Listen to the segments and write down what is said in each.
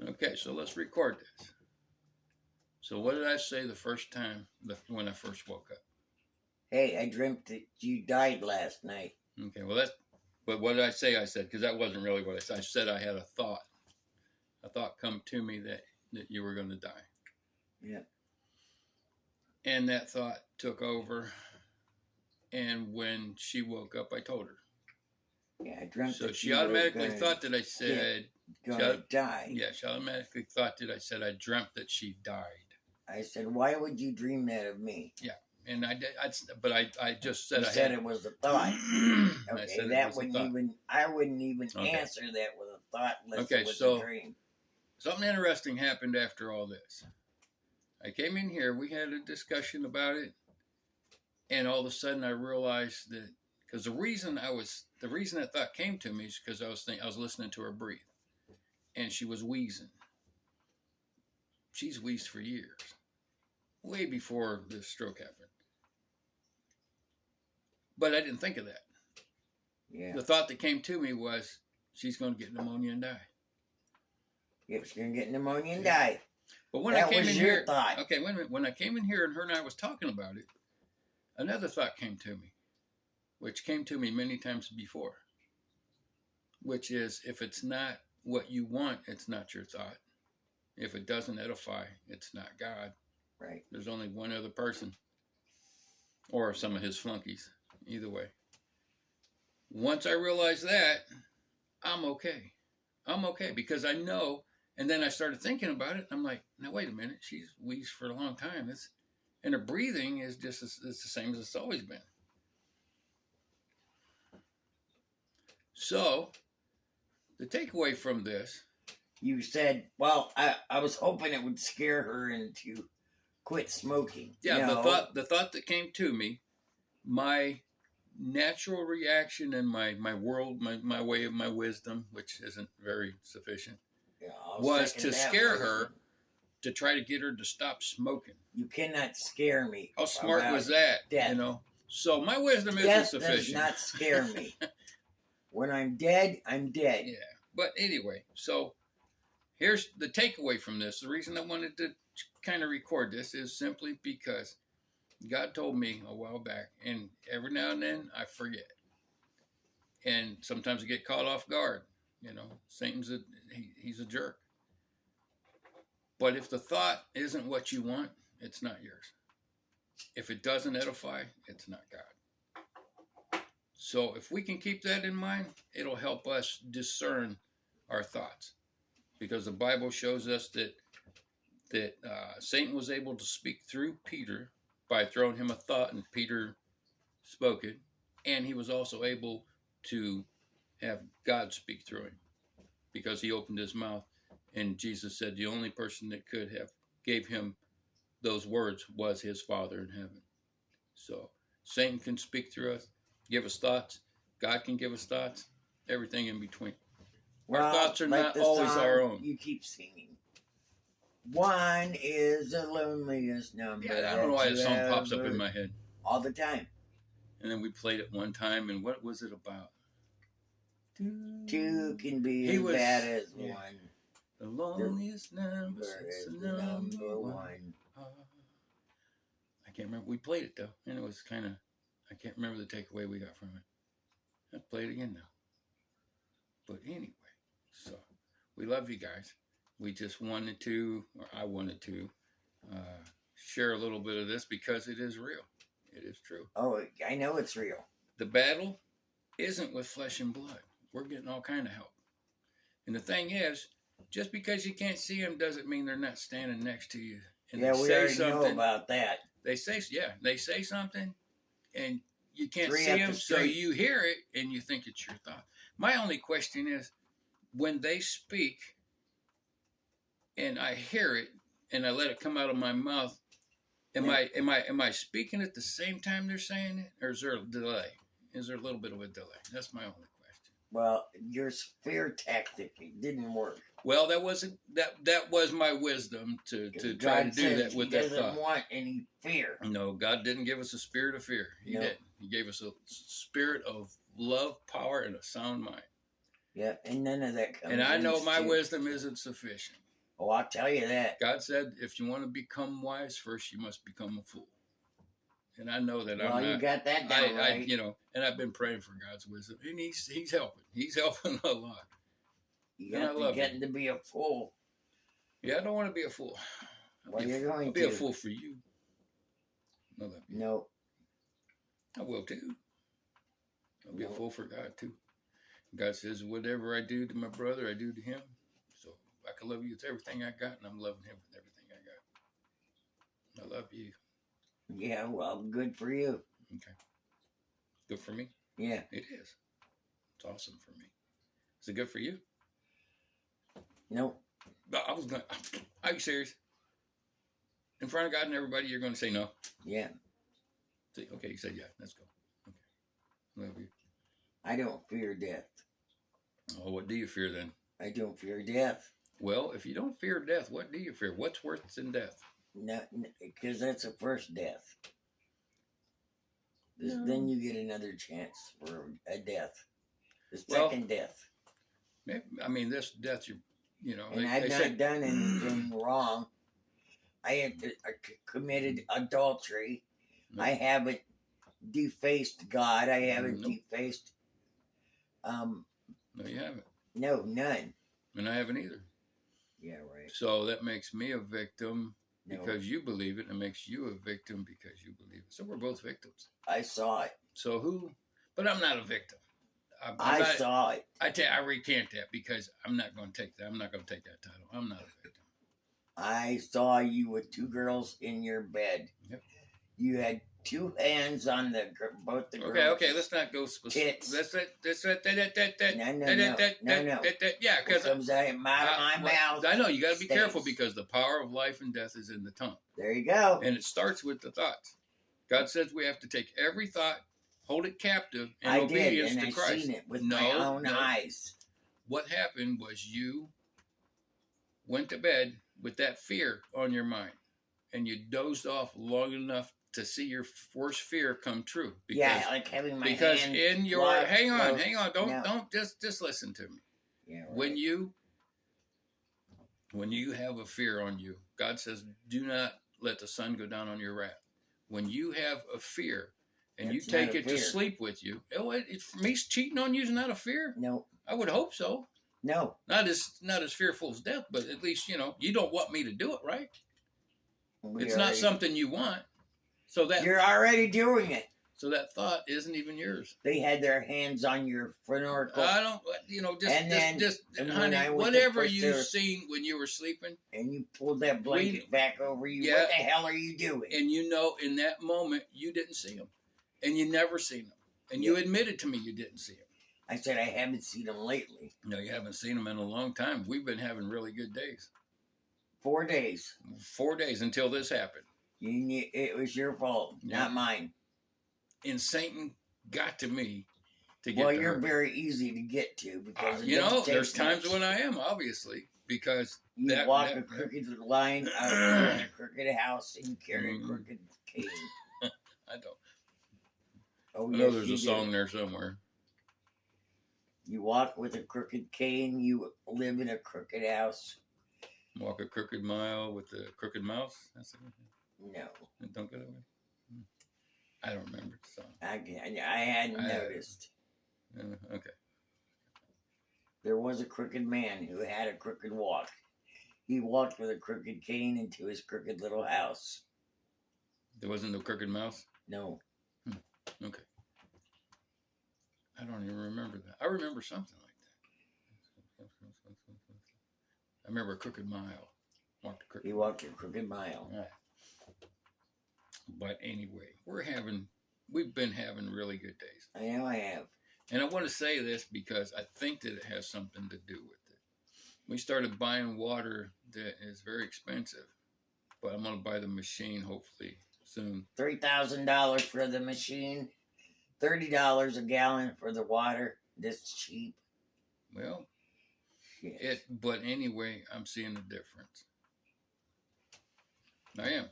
Okay, so let's record this. So what did I say the first time when I first woke up? Hey, I dreamt that you died last night. Okay, well but what did I say? I said, because that wasn't really what I said. I said I had a thought. A thought come to me that you were going to die. Yeah. And that thought took over. And when she woke up, I told her. Yeah, I dreamt so that she automatically thought that I said gonna die. Yeah, she automatically thought that I said I dreamt that she died. I said, why would you dream that of me? Yeah, and I did. But I just said you said it was a thought. Okay, that wouldn't even. I wouldn't even answer that with a thought unless it was a dream. Something interesting happened after all this. I came in here. We had a discussion about it, and all of a sudden I realized that because the reason that thought came to me is because I was listening to her breathe, and she was wheezing. She's wheezed for years, way before this stroke happened. But I didn't think of that. Yeah. The thought that came to me was she's going to get pneumonia and die. Yep, she's going to get pneumonia and die. But when I came in here, okay, wait a minute. When I came in here and her and I was talking about it, another thought came to me, which came to me many times before, which is if it's not what you want, it's not your thought. If it doesn't edify, it's not God. Right. There's only one other person, or some of his flunkies. Either way. Once I realized that, I'm okay. I'm okay because I know. And then I started thinking about it. I'm like, now wait a minute. She's wheezed for a long time. And her breathing is just it's the same as it's always been. So, the takeaway from this. You said, well, I was hoping it would scare her into quit smoking. Yeah, no. the thought that came to me, my natural reaction and my world, my way of my wisdom, which isn't very sufficient, was to scare her, to try to get her to stop smoking. You cannot scare me. How smart was that? Death. You know. So my wisdom isn't Death sufficient. Does not scare me. When I'm dead, I'm dead. Yeah. But anyway, so here's the takeaway from this. The reason I wanted to kind of record this is simply because God told me a while back, and every now and then I forget. And sometimes I get caught off guard. You know, Satan's he's a jerk. But if the thought isn't what you want, it's not yours. If it doesn't edify, it's not God. So if we can keep that in mind, it'll help us discern our thoughts. Because the Bible shows us that Satan was able to speak through Peter by throwing him a thought, and Peter spoke it. And he was also able to have God speak through him because he opened his mouth. And Jesus said the only person that could have gave him those words was his Father in heaven. So Satan can speak through us, give us thoughts. God can give us thoughts, everything in between. Our thoughts are not always our own. You keep singing. One is the loneliest number. Yeah, I don't know why the song pops up in my head. All the time. And then we played it one time, and what was it about? Two can be as bad as one. The loneliest number is the number one. I can't remember. We played it, though, and it was kind of, I can't remember the takeaway we got from it. Let's play it again now. But anyway, so we love you guys. We just wanted to, or I wanted to, share a little bit of this because it is real. It is true. Oh, I know it's real. The battle isn't with flesh and blood. We're getting all kind of help. And the thing is, just because you can't see them doesn't mean they're not standing next to you. And yeah, we already know about that. They say something, and you can't see them, so you hear it, and you think it's your thought. My only question is, when they speak, and I hear it, and I let it come out of my mouth, am I speaking at the same time they're saying it, or is there a delay? Is there a little bit of a delay? That's my only question. Well, your fear tactic didn't work. Well, that was my wisdom to try to do that with that thought. He doesn't want any fear. No, God didn't give us a spirit of fear. He didn't. He gave us a spirit of love, power, and a sound mind. Yeah, and none of that comes. And I know my wisdom isn't sufficient. Oh, I'll tell you that. God said, if you want to become wise, first you must become a fool. And I know that I'm not. You got that down right. And I've been praying for God's wisdom, and He's helping. He's helping a lot. You got to getting to be a fool. Yeah, I don't want to be a fool. I'll be a fool for you. No. I will too. I'll be a fool for God too. God says, whatever I do to my brother, I do to him. So I can love you with everything I got, and I'm loving him with everything I got. I love you. Yeah, well, good for you. Okay. Good for me? Yeah. It is. It's awesome for me. Is it good for you? No. I was going to... Are you serious? In front of God and everybody, you're going to say no? Yeah. Okay, you said yeah. Let's go. Okay. Love you. I don't fear death. Oh, what do you fear then? I don't fear death. Well, if you don't fear death, what do you fear? What's worse than death? No, because that's the first death. Then you get another chance for a death. The second death. I mean, this death, And I've not done anything wrong. I have committed adultery. No. I haven't defaced God. I haven't defaced... No, you haven't. No, none. And I haven't either. Yeah, right. So that makes me a victim because you believe it, and makes you a victim because you believe it. So we're both victims. I saw it. So who? But I'm not a victim. I saw it. I recant that because I'm not going to take that. I'm not going to take that title. I'm not a victim. I saw you with two girls in your bed. Yep. You had two hands on both the girls. Okay. Let's not go specific. No. Yeah, because it comes out of my mouth. I know you got to be careful because the power of life and death is in the tongue. There you go. And it starts with the thoughts. God says we have to take every thought, hold it captive in obedience to Christ. I've seen it with my own eyes. What happened was you went to bed with that fear on your mind, and you dozed off long enough to see your worst fear come true. Because, like having my because hand in your hang on, don't just listen to me. Yeah, right. When you have a fear on you, God says, do not let the sun go down on your wrath. When you have a fear and you take it to sleep with you, for me, cheating on you is not a fear. No, I would hope so. No, not as fearful as death, but at least you don't want me to do it, right? It's not something you want. So that you're already doing it. So that thought isn't even yours. They had their hands on your snorkel. I don't, just honey, whatever you've seen when you were sleeping. And you pulled that blanket back over you. Yeah, what the hell are you doing? And in that moment, you didn't see them. And you never seen them. And you admitted to me you didn't see them. I said, I haven't seen them lately. No, you haven't seen them in a long time. We've been having really good days. 4 days. 4 days until this happened. It was your fault, not mine. And Satan got to me to get to her. Well, you're very easy to get to because there's times when I am, obviously, because you walk a crooked line out in a crooked house and you carry a crooked cane. I don't. Oh, I know there's a song there somewhere. You walk with a crooked cane. You live in a crooked house. Walk a crooked mile with a crooked mouse. That's it. No. Don't go that way. I don't remember the song. I hadn't noticed. Okay. There was a crooked man who had a crooked walk. He walked with a crooked cane into his crooked little house. There wasn't no crooked mouse? No. Okay. I don't even remember that. I remember something like that. I remember a crooked mile. He walked a crooked mile. Right. But anyway, we've been having really good days. I know I have. And I want to say this because I think that it has something to do with it. We started buying water that is very expensive, but I'm going to buy the machine hopefully soon. $3,000 for the machine, $30 a gallon for the water. That's cheap. Well, but anyway, I'm seeing the difference. I am.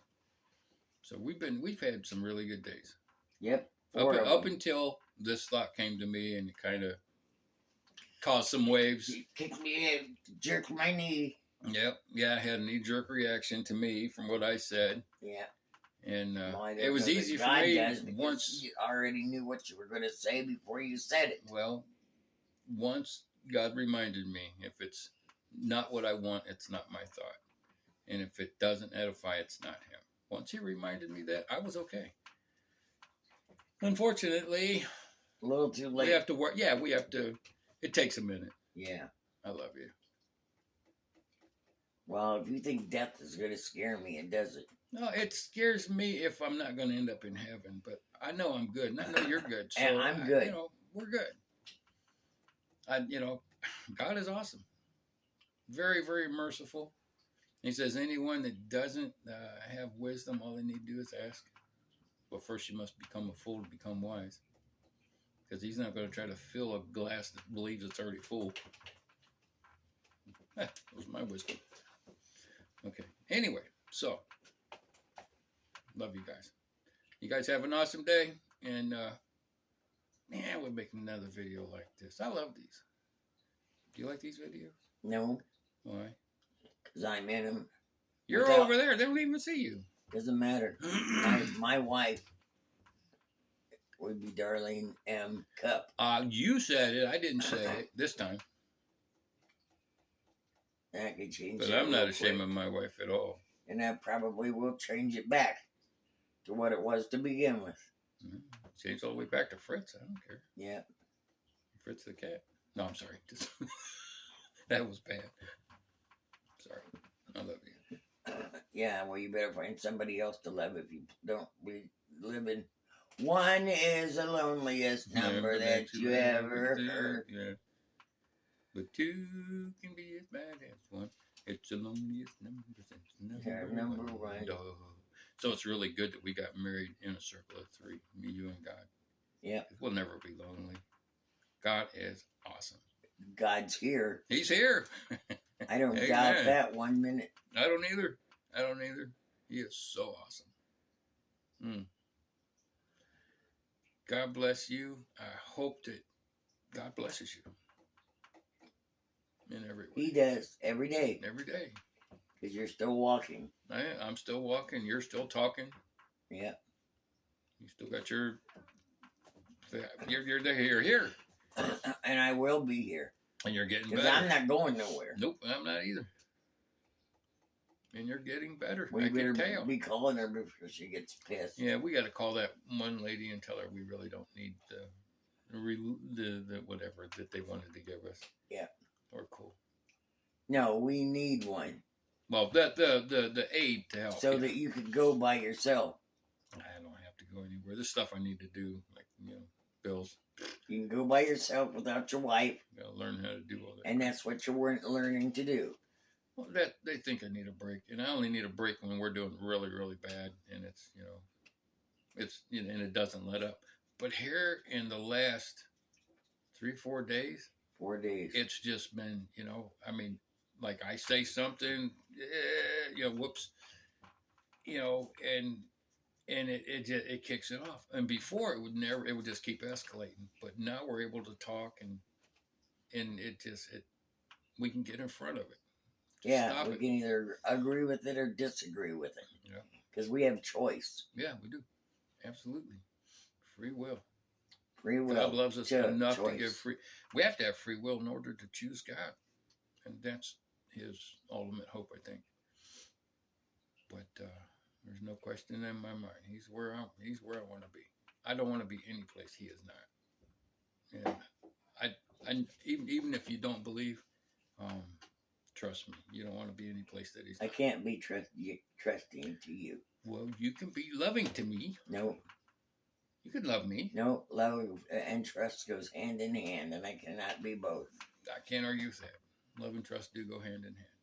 So we've had some really good days. Yep. Up until this thought came to me and it kind of caused some waves. You kicked me in, jerked my knee. Yep. Yeah, I had a knee-jerk reaction to me from what I said. Yeah. And Well, I it don't was know easy that for God me does, because once. you already knew what you were going to say before you said it. Well, once God reminded me, if it's not what I want, it's not my thought. And if it doesn't edify, it's not Him. Once He reminded me that, I was okay. Unfortunately, A little too late. we have to work. Yeah, we have to. It takes a minute. Yeah. I love you. Well, if you think death is going to scare me, it doesn't. No, it scares me if I'm not going to end up in heaven. But I know I'm good, and I know you're good. So And I'm good. You know, we're good. You know, God is awesome. Very, very merciful. He says anyone that doesn't have wisdom, all they need to do is ask. But first you must become a fool to become wise. Because He's not going to try to fill a glass that believes it's already full. That was my wisdom. Okay. Anyway, so love you guys. You guys have an awesome day. And man, we're making another video like this. I love these. Do you like these videos? No. Why? Because I'm in them. You're over there. They don't even see you. Doesn't matter. my wife would be Darlene M. Cup. You said it. I didn't say it this time. That could change. But I'm not ashamed of my wife at all. And that probably will change it back to what it was to begin with. Change all the way back to Fritz. I don't care. Yeah. Fritz the cat. No, I'm sorry. That was bad. Sorry. I love you. Yeah, well, you better find somebody else to love if you don't be living. One is the loneliest number that you ever heard. Yeah. But two can be as bad as one. It's the loneliest number since number one. So it's really good that we got married in a circle of three. Me, you, and God. Yeah. We'll never be lonely. God is awesome. God's here. He's here. I don't doubt that 1 minute. I don't either. He is so awesome. God bless you. I hope that God blesses you in every way. He does every day. Every day. Because you're still walking. I'm still walking. You're still talking. Yeah. You still got your. You're here. And I will be here. And you're getting better. Because I'm not going nowhere. Nope, I'm not either. And you're getting better. We I better can tell. be calling her before she gets pissed. Yeah, we got to call that one lady and tell her we really don't need the whatever that they wanted to give us. Yeah. We're cool. No, we need one. Well, the aid to help. So that you could go by yourself. I don't have to go anywhere. There's stuff I need to do, like, bills. You can go by yourself without your wife. Got to learn how to do all that. And that's what you're learning to do. Well, they think I need a break, and I only need a break when we're doing really, really bad, and it's and it doesn't let up. But here in the last 3-4 days, 4 days, it's just been, I mean, like I say something, whoops, and it kicks it off. And before it would just keep escalating. But now we're able to talk, and we can get in front of it. Yeah, we can either agree with it or disagree with it. Yeah. Because we have choice. Yeah, we do. Absolutely. Free will. Free will. God loves us enough to give free. We have to have free will in order to choose God. And that's His ultimate hope, I think. But there's no question in my mind. He's where I want to be. I don't want to be any place He is not. And even if you don't believe, trust me, you don't want to be any place that He's not. I can't be trusting to you. Well, you can be loving to me. No. You can love me. No, love and trust goes hand in hand, and I cannot be both. I can't argue with that. Love and trust do go hand in hand.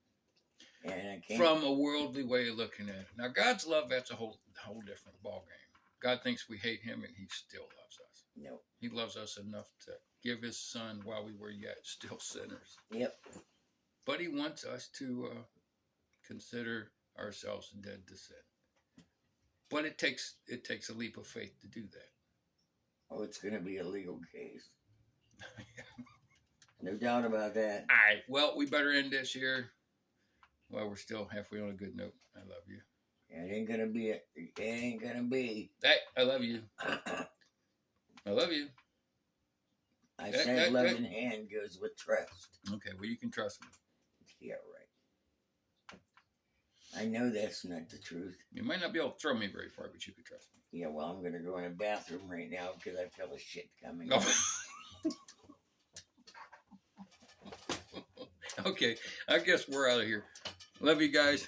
And I can't. From a worldly way of looking at it. Now, God's love, that's a whole different ballgame. God thinks we hate Him, and He still loves us. No. He loves us enough to give His Son while we were yet still sinners. Yep. But He wants us to consider ourselves dead to sin. But it takes a leap of faith to do that. Oh, it's going to be a legal case. No doubt about that. All right. Well, we better end this here. while we're still halfway on a good note. I love you. It ain't gonna be. It ain't gonna be. Hey, I love you. I love you. I said loving hand goes with trust. Okay, well, you can trust me. Yeah, right. I know that's not the truth. You might not be able to throw me very far, but you can trust me. Yeah, well, I'm going to go in the bathroom right now because I feel a shit coming. Oh. Okay, I guess we're out of here. Love you guys.